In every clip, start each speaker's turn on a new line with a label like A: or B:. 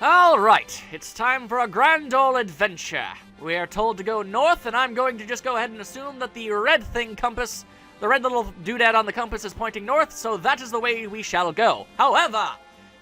A: Alright, it's time for a grand old adventure. We are told to go north, and I'm going to just go ahead and assume that the red thing compass, the red little doodad on the compass is pointing north, so that is the way we shall go. However,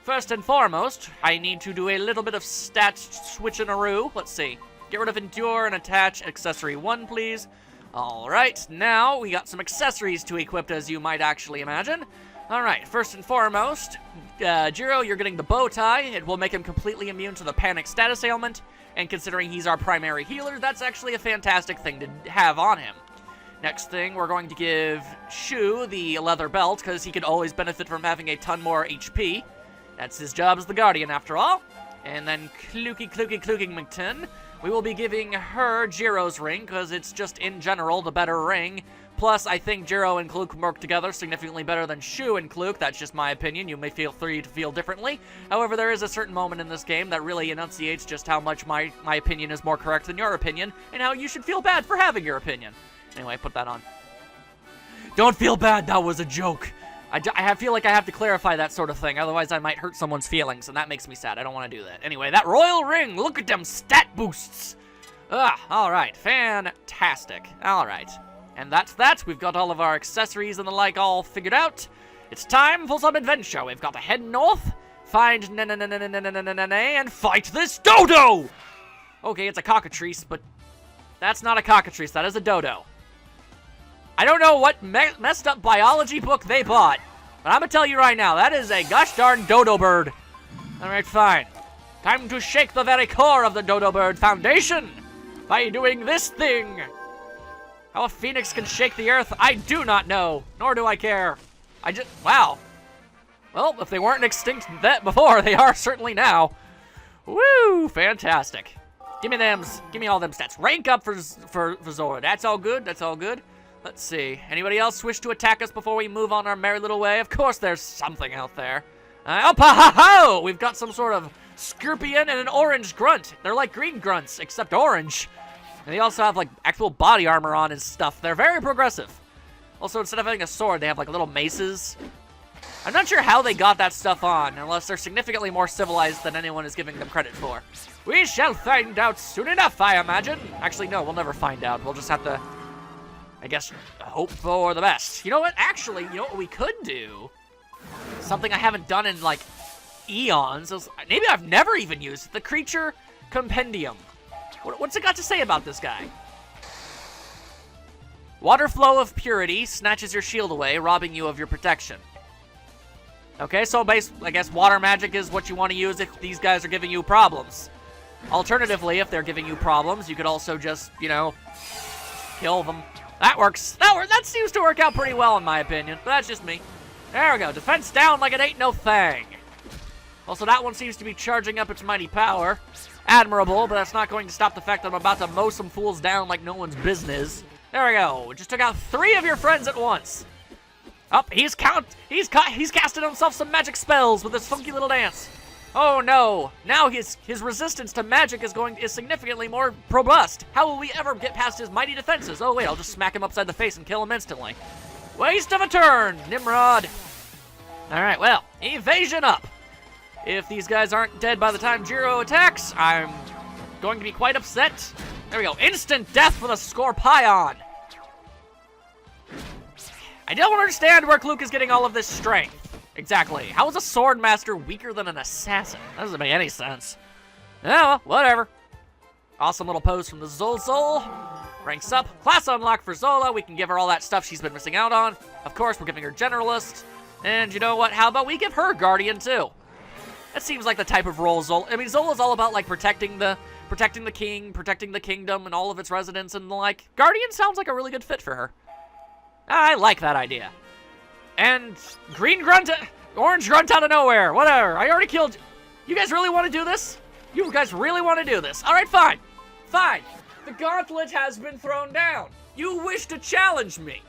A: first and foremost, I need to do a little bit of stat switchinaroo. Let's see. Get rid of endure and attach accessory 1, please. Alright, now we got some accessories to equip, as you might actually imagine. Alright, first and foremost, Jiro, you're getting the bow tie. It will make him completely immune to the panic status ailment, and considering he's our primary healer, that's actually a fantastic thing to have on him. Next thing, we're going to give Shu the leather belt, because he could always benefit from having a ton more HP. That's his job as the Guardian, after all. And then Klukington, we will be giving her Jiro's ring, because it's just, in general, the better ring. Plus, I think Jiro and Kluk work together significantly better than Shu and Kluk. That's just my opinion. You may feel free to feel differently. However, there is a certain moment in this game that really enunciates just how much my opinion is more correct than your opinion, and how you should feel bad for having your opinion. Anyway, put that on. Don't feel bad, that was a joke. I feel like I have to clarify that sort of thing, otherwise I might hurt someone's feelings, and that makes me sad. I don't want to do that. Anyway, that royal ring, look at them stat boosts. Alright, fantastic. Alright. And that's that. We've got all of our accessories and the like all figured out. It's time for some adventure. We've got to head north, find and fight this dodo! Okay, it's a cockatrice, but that's not a cockatrice. That is a dodo. I don't know what messed up biology book they bought, but I'm gonna tell you right now, that is a gosh darn dodo bird. Alright, fine. Time to shake the very core of the dodo bird foundation by doing this thing. How a phoenix can shake the earth, I do not know, nor do I care. Wow. Well, if they weren't extinct before, they are certainly now. Woo, fantastic. Give me all them stats. Rank up for Zora. That's all good, that's all good. Let's see. Anybody else wish to attack us before we move on our merry little way? Of course there's something out there. Oh, we've got some sort of scorpion and an orange grunt. They're like green grunts, except orange. And they also have, like, actual body armor on and stuff. They're very progressive. Also, instead of having a sword, they have, like, little maces. I'm not sure how they got that stuff on, unless they're significantly more civilized than anyone is giving them credit for. We shall find out soon enough, I imagine. Actually, no, we'll never find out. We'll just have to, I guess, hope for the best. You know what? Actually, you know what we could do? Something I haven't done in, like, eons. Maybe I've never even used it. The Creature Compendium. What's it got to say about this guy? Water flow of purity snatches your shield away, robbing you of your protection. Okay, so I guess water magic is what you want to use if these guys are giving you problems. Alternatively, if they're giving you problems, you could also just, you know, kill them. That works. That seems to work out pretty well in my opinion, but that's just me. There we go. Defense down like it ain't no thing. Also, that one seems to be charging up its mighty power. Admirable, but that's not going to stop the fact that I'm about to mow some fools down like no one's business. There we go. Just took out 3 of your friends at once. He's casted himself some magic spells with this funky little dance. Oh no! Now his resistance to magic is significantly more robust. How will we ever get past his mighty defenses? Oh wait, I'll just smack him upside the face and kill him instantly. Waste of a turn, Nimrod. All right, well, evasion up. If these guys aren't dead by the time Jiro attacks, I'm going to be quite upset. There we go. Instant death for the Scorpion. I don't understand where Kluk is getting all of this strength. Exactly. How is a sword master weaker than an assassin? That doesn't make any sense. Oh, well, whatever. Awesome little pose from the Zolzol. Ranks up. Class unlock for Zola. We can give her all that stuff she's been missing out on. Of course, we're giving her Generalist. And you know what? How about we give her Guardian, too? That seems like the type of role Zola... I mean, Zola's all about, like, protecting the king, protecting the kingdom, and all of its residents, and the like. Guardian sounds like a really good fit for her. I like that idea. And green grunt... Orange grunt out of nowhere. Whatever. I already killed... You guys really want to do this? You guys really want to do this? All right, fine. Fine. The gauntlet has been thrown down. You wish to challenge me.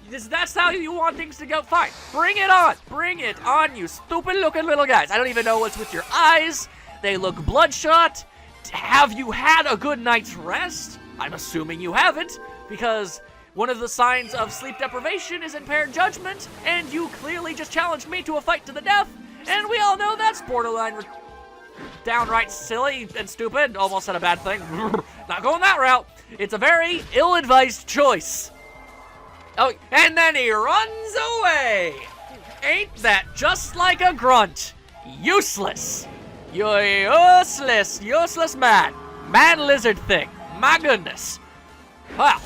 A: That's how you want things to go. Fine. Bring it on. Bring it on, you stupid-looking little guys. I don't even know what's with your eyes. They look bloodshot. Have you had a good night's rest? I'm assuming you haven't, because one of the signs of sleep deprivation is impaired judgment, and you clearly just challenged me to a fight to the death, and we all know that's borderline... downright silly and stupid. Almost said a bad thing. Not going that route. It's a very ill-advised choice. Oh, and then he runs away. Ain't that just like a grunt? Useless. You're useless man. Man lizard thing. My goodness. Well,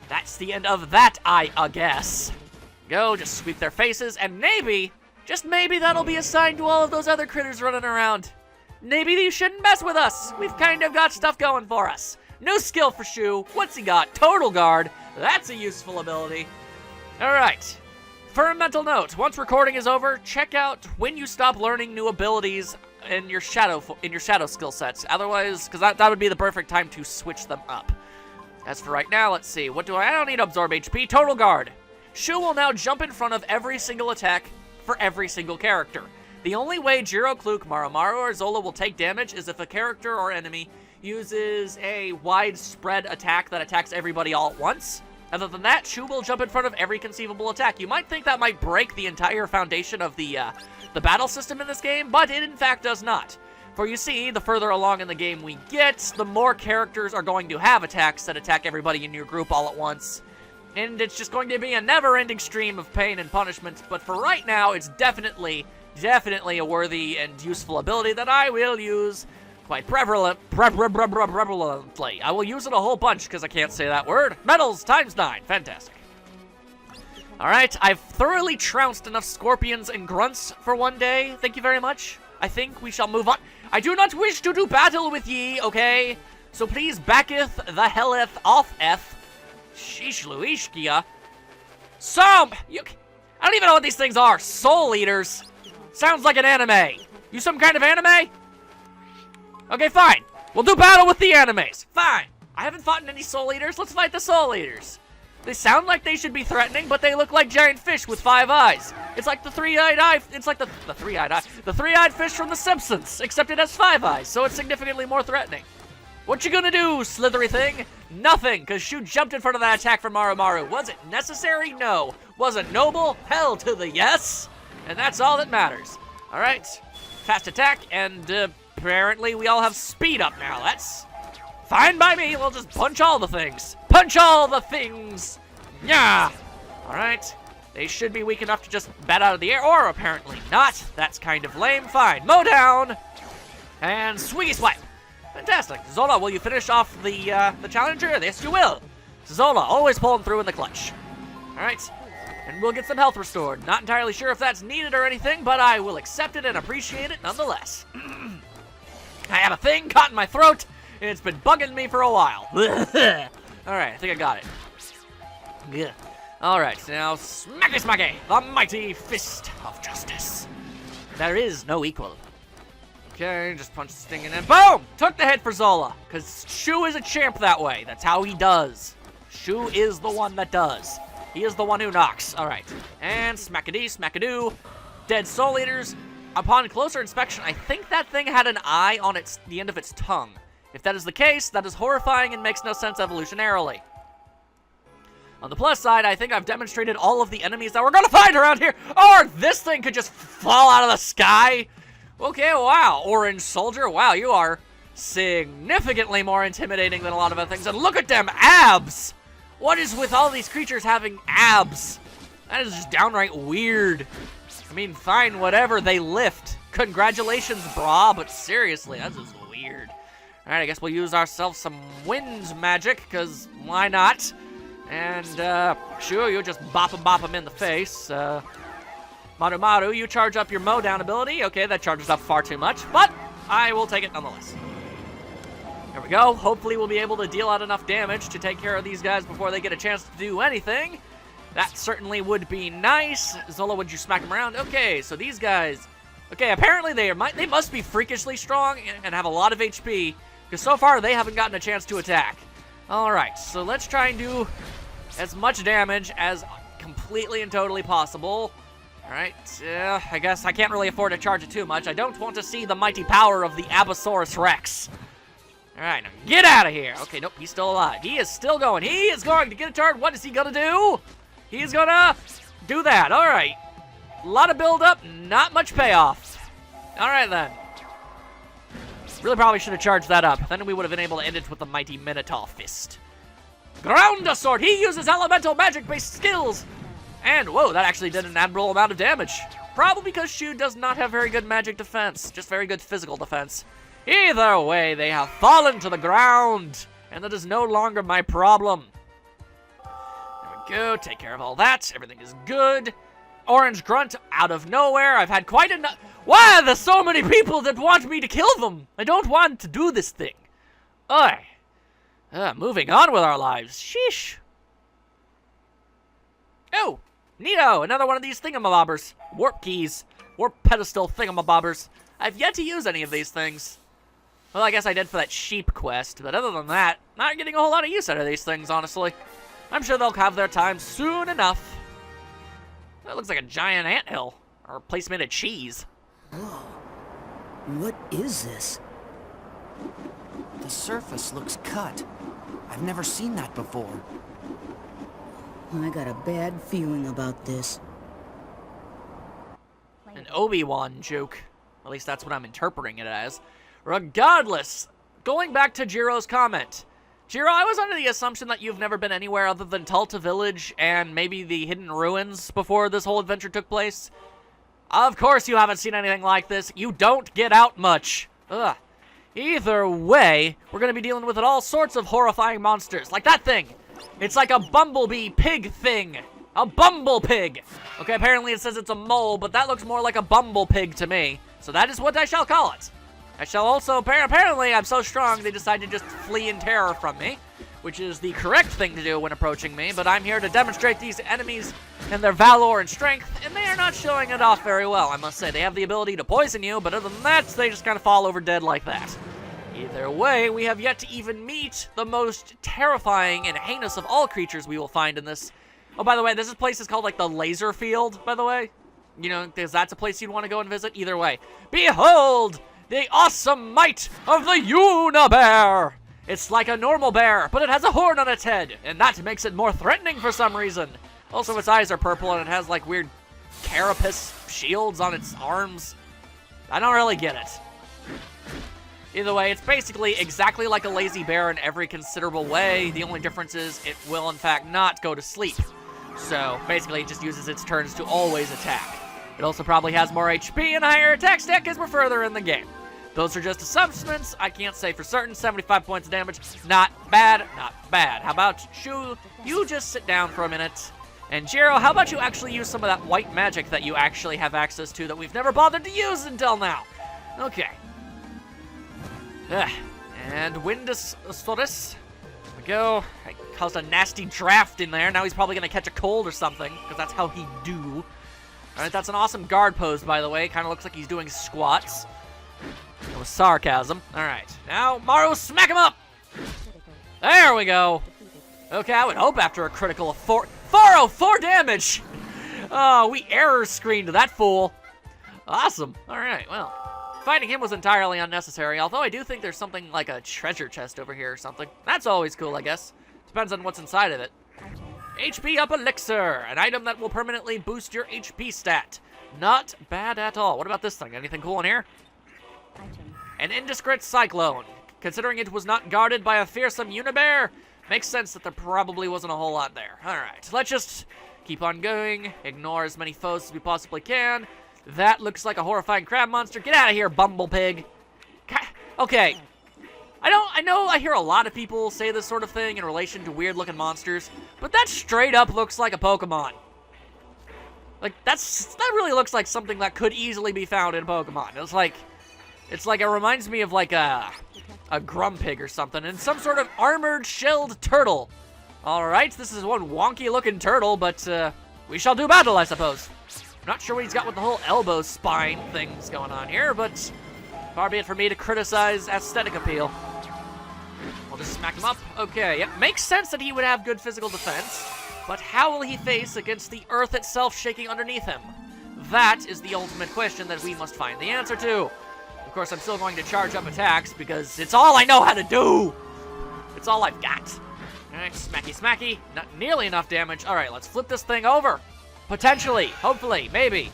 A: that's the end of that, I guess. Go, just sweep their faces, and maybe, just maybe that'll be a sign to all of those other critters running around. Maybe you shouldn't mess with us. We've kind of got stuff going for us. New skill for Shu. What's he got? Total Guard. That's a useful ability. All right. For a mental note, once recording is over, check out when you stop learning new abilities in your shadow skill sets. Otherwise, because that would be the perfect time to switch them up. As for right now, let's see. What do I don't need to absorb HP. Total Guard. Shu will now jump in front of every single attack for every single character. The only way Jiro, Kluk, Marumaru, or Zola will take damage is if a character or enemy uses a widespread attack that attacks everybody all at once. Other than that, Shu will jump in front of every conceivable attack. You might think that might break the entire foundation of the battle system in this game, but it in fact does not. For you see, the further along in the game we get, the more characters are going to have attacks that attack everybody in your group all at once. And it's just going to be a never-ending stream of pain and punishment, but for right now, it's definitely a worthy and useful ability that I will use quite prevalently. I will use it a whole bunch because I can't say that word. Medals ×9. Fantastic. Alright, I've thoroughly trounced enough scorpions and grunts for one day. Thank you very much. I think we shall move on. I do not wish to do battle with ye, okay? So please backeth the helleth offeth. Sheesh Luishkia. I don't even know what these things are. Soul Eaters. Sounds like an anime. You some kind of anime? Okay, fine. We'll do battle with the animes. Fine. I haven't fought any Soul Eaters. Let's fight the Soul Eaters. They sound like they should be threatening, but they look like giant fish with 5 eyes. It's like the three-eyed eye. It's like the three-eyed fish from The Simpsons, except it has 5 eyes, so it's significantly more threatening. What you gonna do, slithery thing? Nothing, because Shu jumped in front of that attack from Marumaru. Was it necessary? No. Was it noble? Hell to the yes. And that's all that matters. All right. Fast attack, and apparently we all have speed up now. That's fine by me. We'll just punch all the things. Punch all the things. Yeah. All right. They should be weak enough to just bat out of the air, or apparently not. That's kind of lame. Fine. Mow down. And swiggy swipe. Fantastic. Zola, will you finish off the challenger? Yes, you will. Zola, always pulling through in the clutch. All right. And we'll get some health restored. Not entirely sure if that's needed or anything, but I will accept it and appreciate it nonetheless. I have a thing caught in my throat, and it's been bugging me for a while. All right, I think I got it. Yeah. All right, now smacky smacky, the mighty fist of justice. There is no equal. Okay, just punch this thing in and boom! Took the hit for Zola, because Shu is a champ that way. That's how he does. Shu is the one that does. He is the one who knocks. All right, and smackadee, smackadoo. Dead Soul Eaters. Upon closer inspection, I think that thing had an eye on the end of its tongue. If that is the case, that is horrifying and makes no sense evolutionarily. On the plus side, I think I've demonstrated all of the enemies that we're gonna find around here. Or this thing could just fall out of the sky. Okay, wow. Orange Soldier, wow, you are significantly more intimidating than a lot of other things. And look at them abs! What is with all these creatures having abs? That is just downright weird. I mean, fine, whatever, they lift. Congratulations, brah, but seriously, that's just weird. Alright, I guess we'll use ourselves some wind magic, because why not? And, Shu, you just bop him in the face. Marumaru, you charge up your mow down ability. Okay, that charges up far too much, but I will take it nonetheless. There we go. Hopefully we'll be able to deal out enough damage to take care of these guys before they get a chance to do anything. That certainly would be nice. Zola, would you smack them around? Okay, so these guys... Okay, apparently they must be freakishly strong and have a lot of HP, because so far they haven't gotten a chance to attack. Alright, so let's try and do as much damage as completely and totally possible. Alright, I guess I can't really afford to charge it too much. I don't want to see the mighty power of the Abasaurus Rex. Alright, now get out of here. Okay, nope, he's still alive. He is still going. He is going to get a turn. What is he going to do? He's going to do that. Alright. A lot of build-up, not much payoff. Alright, then. Really probably should have charged that up. Then we would have been able to end it with the mighty Minotaur Fist. Ground Sword! He uses elemental magic-based skills! And, whoa, that actually did an admirable amount of damage. Probably because Shu does not have very good magic defense, just very good physical defense. Either way, they have fallen to the ground, and that is no longer my problem. There we go, take care of all that. Everything is good. Orange Grunt out of nowhere. I've had quite enough. Why are there so many people that want me to kill them? I don't want to do this thing. Ugh. Moving on with our lives. Sheesh. Oh, neato. Another one of these thingamabobbers. Warp keys. Warp pedestal thingamabobbers. I've yet to use any of these things. Well, I guess I did for that sheep quest, but other than that, not getting a whole lot of use out of these things, honestly. I'm sure they'll have their time soon enough. That looks like a giant anthill, or a place made of cheese.
B: Whoa. What is this? The surface looks cut. I've never seen that before.
C: I got a bad feeling about this.
A: An Obi-Wan joke. At least that's what I'm interpreting it as. Regardless, going back to Jiro's comment. Jiro, I was under the assumption that you've never been anywhere other than Tulta Village and maybe the Hidden Ruins before this whole adventure took place. Of course you haven't seen anything like this. You don't get out much. Ugh. Either way, we're going to be dealing with all sorts of horrifying monsters. Like that thing. It's like a bumblebee pig thing. A bumble pig. Okay, apparently it says it's a mole, but that looks more like a bumble pig to me. So that is what I shall call it. I shall also, apparently I'm so strong they decide to just flee in terror from me, which is the correct thing to do when approaching me, but I'm here to demonstrate these enemies and their valor and strength, and they are not showing it off very well, I must say. They have the ability to poison you, but other than that, they just kind of fall over dead like that. Either way, we have yet to even meet the most terrifying and heinous of all creatures we will find in this. Oh, by the way, this place is called, like, the Laser Field, by the way. You know, because that's a place you'd want to go and visit. Either way. Behold! The awesome might of the Unibear! It's like a normal bear, but it has a horn on its head, and that makes it more threatening for some reason. Also, its eyes are purple, and it has, like, weird carapace shields on its arms. I don't really get it. Either way, it's basically exactly like a lazy bear in every considerable way. The only difference is it will, in fact, not go to sleep. So, basically, it just uses its turns to always attack. It also probably has more HP and higher attack stat as we're further in the game. Those are just assumptions. I can't say for certain. 75 points of damage. Not bad. Not bad. How about Shu? You just sit down for a minute. And Jiro, how about you actually use some of that white magic that you actually have access to that we've never bothered to use until now? Okay. And Windus. There we go. I caused a nasty draft in there. Now he's probably going to catch a cold or something, because that's how he do. Alright, that's an awesome guard pose, by the way. Kind of looks like he's doing squats. That was sarcasm. Alright, now, Maru, smack him up! There we go. Okay, I would hope after a critical of 404 damage! Oh, we error screened that fool. Awesome. Alright, well. Fighting him was entirely unnecessary, although I do think there's something like a treasure chest over here or something. That's always cool, I guess. Depends on what's inside of it. HP up elixir, an item that will permanently boost your HP stat. Not bad at all. What about this thing? Anything cool in here? An indiscreet cyclone. Considering it was not guarded by a fearsome Unibear, makes sense that there probably wasn't a whole lot there. Alright, let's just keep on going. Ignore as many foes as we possibly can. That looks like a horrifying crab monster. Get out of here, bumble pig. Okay. I know I hear a lot of people say this sort of thing in relation to weird-looking monsters, but that straight up looks like a Pokemon. Like, that really looks like something that could easily be found in Pokemon. It's like it reminds me of like a Grumpig or something, and some sort of armored shelled turtle. Alright, this is one wonky-looking turtle, but we shall do battle, I suppose. I'm not sure what he's got with the whole elbow spine things going on here, but far be it for me to criticize aesthetic appeal. We'll just smack him up. Okay, yep. Makes sense that he would have good physical defense, but how will he face against the earth itself shaking underneath him? That is the ultimate question that we must find the answer to. Of course, I'm still going to charge up attacks because it's all I know how to do. It's all I've got. All right, smacky, smacky. Not nearly enough damage. All right, let's flip this thing over. Potentially, hopefully, maybe.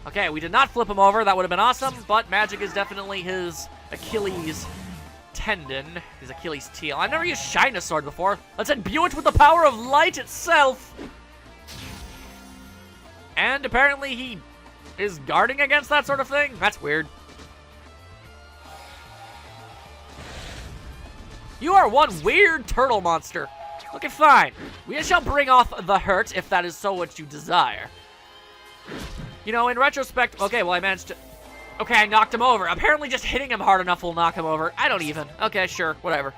A: Okay, we did not flip him over. That would have been awesome, but magic is definitely his Achilles tendon. His Achilles heel. I've never used Shyness Sword before. Let's imbue it with the power of light itself. And apparently he is guarding against that sort of thing? That's weird. You are one weird turtle monster. Okay, fine. We shall bring off the hurt if that is so what you desire. You know, in retrospect, okay, well, I managed to... Okay, I knocked him over. Apparently just hitting him hard enough will knock him over. I don't even. Okay, sure, whatever.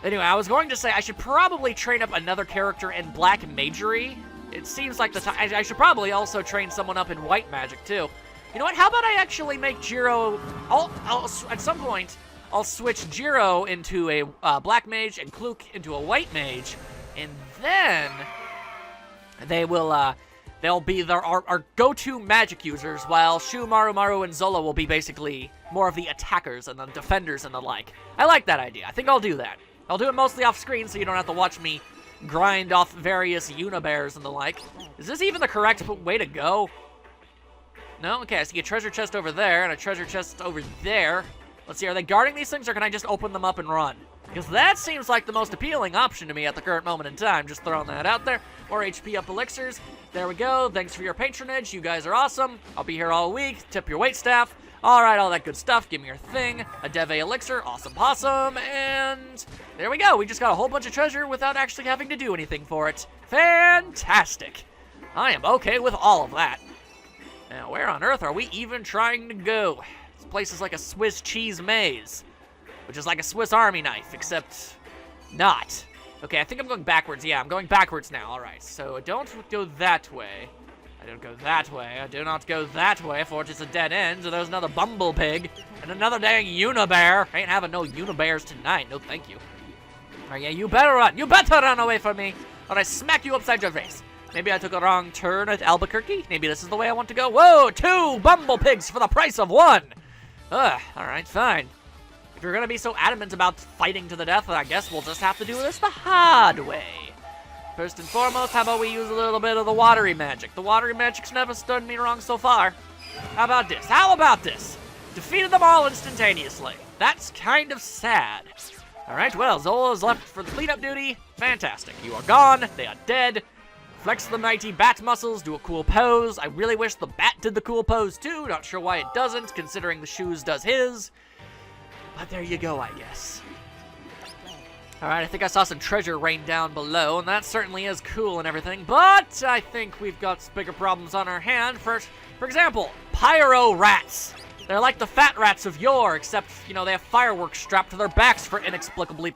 A: Anyway, I was going to say I should probably train up another character in Black Magery. It seems like the time... I should probably also train someone up in White Magic, too. You know what? How about I actually make Jiro... at some point, I'll switch Jiro into a Black Mage and Kluk into a White Mage. And then... they'll be our go-to magic users, while Shu, Maru, and Zola will be basically more of the attackers and the defenders and the like. I like that idea. I think I'll do that. I'll do it mostly off-screen so you don't have to watch me grind off various Unibears and the like. Is this even the correct way to go? No? Okay, I see a treasure chest over there and a treasure chest over there. Let's see, are they guarding these things or can I just open them up and run? Because that seems like the most appealing option to me at the current moment in time. Just throwing that out there. More HP up elixirs. There we go. Thanks for your patronage. You guys are awesome. I'll be here all week. Tip your waitstaff. Alright, all that good stuff. Give me your thing. A Deve elixir. Awesome possum. And there we go. We just got a whole bunch of treasure without actually having to do anything for it. Fantastic. I am okay with all of that. Now, where on earth are we even trying to go? This place is like a Swiss cheese maze. Which is like a Swiss Army knife, except not. Okay, I think I'm going backwards. Yeah, I'm going backwards now. All right, so I don't go that way. I don't go that way. I do not go that way, for it is a dead end. So there's another bumble pig and another dang Unibear. I ain't having no Unibears tonight. No, thank you. All right, yeah, you better run. You better run away from me, or I smack you upside your face. Maybe I took a wrong turn at Albuquerque. Maybe this is the way I want to go. Whoa, 2 bumble pigs for the price of 1. Ugh, all right, fine. If you're gonna be so adamant about fighting to the death, I guess we'll just have to do this the hard way. First and foremost, how about we use a little bit of the watery magic? The watery magic's never stood me wrong so far. How about this? How about this? Defeated them all instantaneously. That's kind of sad. Alright, well, Zola's left for the cleanup duty. Fantastic. You are gone. They are dead. Flex the mighty bat muscles, do a cool pose. I really wish the bat did the cool pose too. Not sure why it doesn't, considering the shoes does his. But there you go, I guess. Alright, I think I saw some treasure rain down below, and that certainly is cool and everything, but I think we've got bigger problems on our hand. For example, pyro rats. They're like the fat rats of yore, except, you know, they have fireworks strapped to their backs for inexplicably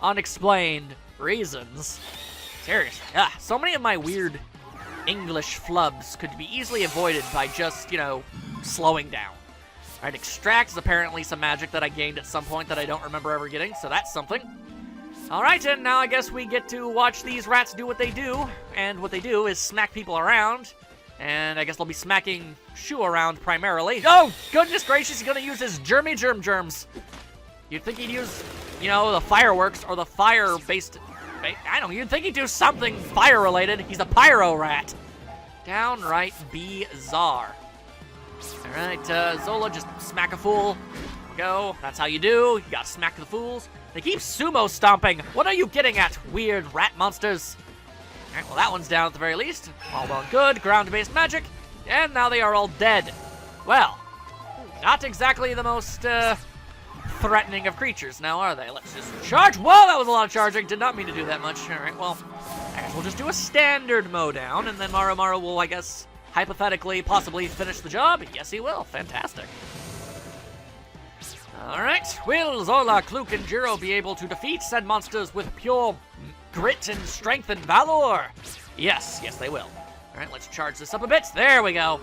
A: unexplained reasons. Seriously. So many of my weird English flubs could be easily avoided by just, you know, slowing down. Alright, extract is apparently some magic that I gained at some point that I don't remember ever getting, so that's something. Alright, and now I guess we get to watch these rats do what they do, and what they do is smack people around, and I guess they'll be smacking Shu around primarily. Oh, goodness gracious, he's gonna use his germs. You'd think he'd use, you know, the fireworks or the fire-based... I don't know, you'd think he'd do something fire-related. He's a pyro rat. Downright bizarre. Alright, Zola, just smack a fool. Go. That's how you do. You gotta smack the fools. They keep sumo stomping. What are you getting at, weird rat monsters? Alright, well, that one's down at the very least. All well and good. Ground-based magic. And now they are all dead. Well, not exactly the most, threatening of creatures now, are they? Let's just charge. Whoa, that was a lot of charging. Did not mean to do that much. Alright, well, I guess we'll just do a standard mowdown, and then Maru will, I guess, hypothetically, possibly finish the job. Yes, he will. Fantastic. Alright, will Zola, Kluk, and Jiro be able to defeat said monsters with pure grit and strength and valor? Yes, they will. Alright, let's charge this up a bit. There we go.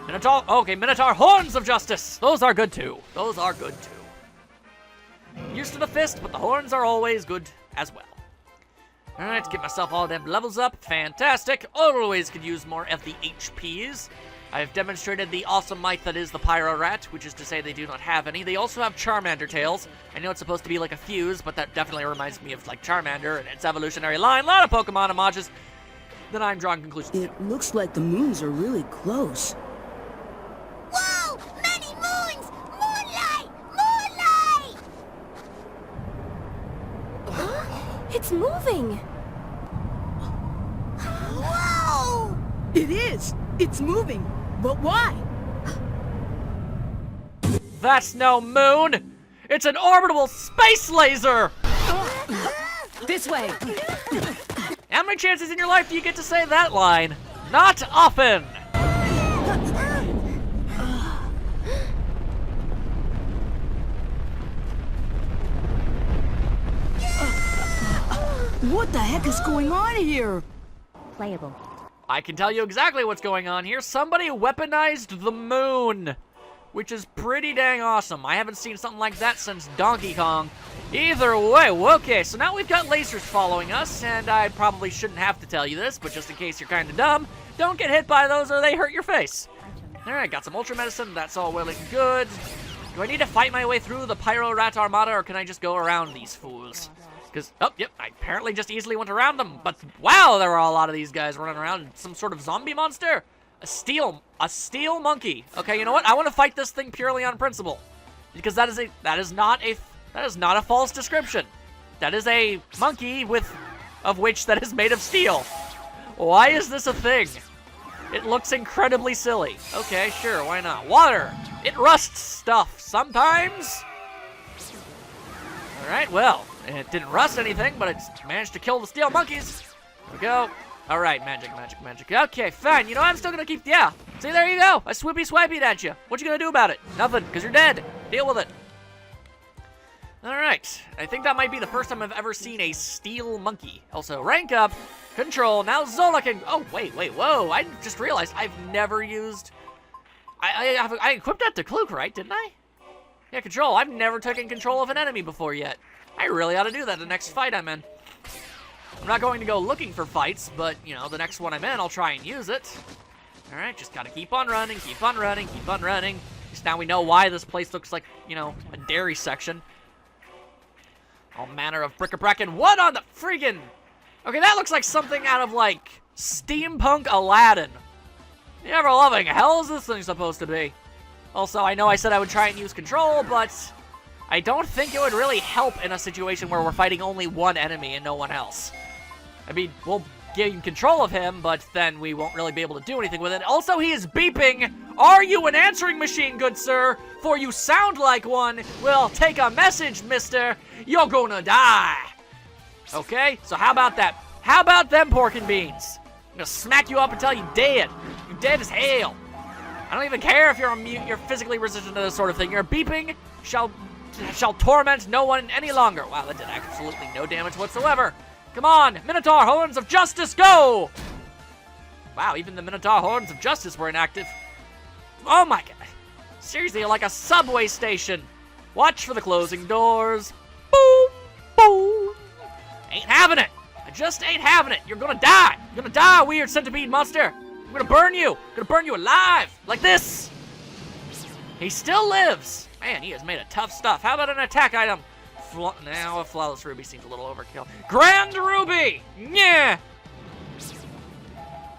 A: Minotaur, okay, Minotaur Horns of Justice. Those are good too. Used to the fist, but the horns are always good as well. Alright, get myself all them levels up. Fantastic. Always could use more of the HPs. I've demonstrated the awesome might that is the Pyro Rat, which is to say they do not have any. They also have Charmander tails. I know it's supposed to be like a fuse, but that definitely reminds me of like Charmander and its evolutionary line. A lot of Pokemon homages. then I'm drawing conclusions.
C: It looks like the moons are really close.
D: Whoa! Many moons! Moonlight! It's moving! Whoa!
C: It is! It's moving! But why?
A: That's no moon! It's an orbital space laser!
C: This way!
A: How many chances in your life do you get to say that line? Not often!
C: What the heck is going on here?
D: Playable.
A: I can tell you exactly what's going on here. Somebody weaponized the moon, which is pretty dang awesome. I haven't seen something like that since Donkey Kong. Either way, okay, so now we've got lasers following us, and I probably shouldn't have to tell you this, but just in case you're kind of dumb, don't get hit by those or they hurt your face. Alright, got some Ultra Medicine, that's all well and good. Do I need to fight my way through the Pyro Rat Armada, or can I just go around these fools? Because, oh, yep, I apparently just easily went around them, but wow, there were a lot of these guys running around. Some sort of zombie monster? A steel monkey. Okay, you know what? I want to fight this thing purely on principle. Because that is not a false description. That is a monkey of which that is made of steel. Why is this a thing? It looks incredibly silly. Okay, sure, why not? Water! It rusts stuff sometimes! Alright, well, it didn't rust anything, but it's managed to kill the steel monkeys. There we go. Alright, magic. Okay, fine. You know, I'm still gonna keep, yeah. See, there you go. I swipey at you. What you gonna do about it? Nothing, because you're dead. Deal with it. Alright, I think that might be the first time I've ever seen a steel monkey. Also, rank up, control, now Zola can, oh, wait, whoa. I just realized I've never used, I equipped that to Kluk, right, didn't I? Yeah, control. I've never taken control of an enemy before yet. I really ought to do that the next fight I'm in. I'm not going to go looking for fights, but, you know, the next one I'm in, I'll try and use it. Alright, just gotta keep on running. Just now we know why this place looks like, you know, a dairy section. All manner of bric-a-brac, and what on the friggin'... Okay, that looks like something out of, like, steampunk Aladdin. The ever-loving hell is this thing supposed to be? Also, I know I said I would try and use control, but I don't think it would really help in a situation where we're fighting only one enemy and no one else. I mean, we'll gain control of him, but then we won't really be able to do anything with it. Also, he is beeping, "Are you an answering machine, good sir? For you sound like one. Well, take a message, mister. You're gonna die." Okay, so how about that? How about them pork and beans? I'm gonna smack you up until you're dead. You're dead as hell. I don't even care if you're physically resistant to this sort of thing. Your beeping shall torment no one any longer. Wow, that did absolutely no damage whatsoever. Come on, Minotaur Horns of Justice, go! Wow, even the Minotaur Horns of Justice were inactive. Oh my god. Seriously, like a subway station. Watch for the closing doors. Boom, boom. Ain't having it. I just ain't having it. You're gonna die. You're gonna die, weird centipede monster. I'm gonna burn you. I'm gonna burn you alive. Like this. He still lives. Man, he has made a tough stuff. How about an attack item? Now a Flawless Ruby seems a little overkill. Grand Ruby! Yeah!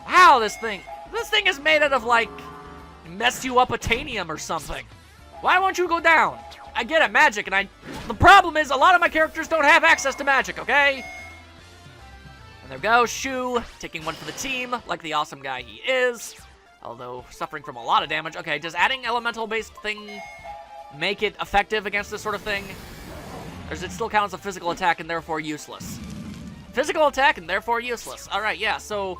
A: Wow, this thing is made out of, like, mess you up titanium or something. Why won't you go down? I get it, magic, and the problem is a lot of my characters don't have access to magic, okay? And there we go, Shu, taking one for the team, like the awesome guy he is. Although, suffering from a lot of damage. Okay, does adding elemental-based thing make it effective against this sort of thing? Or does it still count as a physical attack and therefore useless? Physical attack and therefore useless. Alright, yeah, so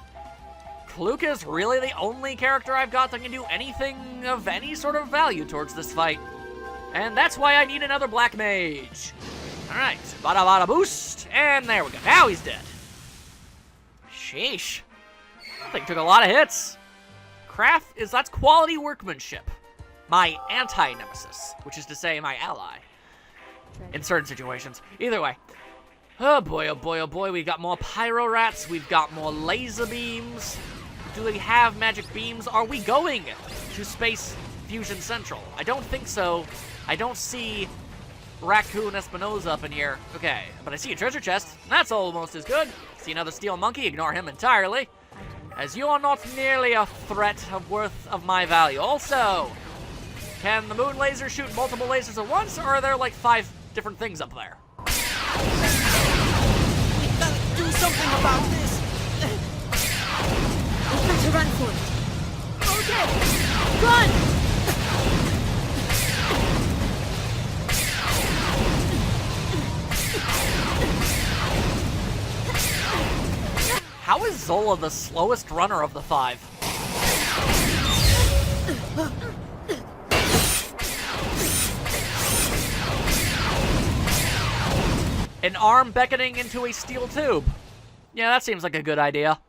A: Kluk is really the only character I've got that can do anything of any sort of value towards this fight. And that's why I need another Black Mage. Alright, bada bada boost, and there we go. Now he's dead. Sheesh. That thing took a lot of hits. That's quality workmanship. My anti-nemesis, which is to say my ally. In certain situations. Either way. Oh boy, oh boy, oh boy. We've got more pyro rats. We've got more laser beams. Do we have magic beams? Are we going to Space Fusion Central? I don't think so. I don't see Raccoon Espinosa up in here. Okay, but I see a treasure chest. That's almost as good. See another steel monkey. Ignore him entirely. as you are not nearly a threat of worth of my value. Also, can the moon laser shoot multiple lasers at once, or are there like 5 different things up there?
B: We gotta do something about this.
C: We've got to run for it. Okay, run!
A: How is Zola the slowest runner of the 5? An arm beckoning into a steel tube. Yeah, that seems like a good idea.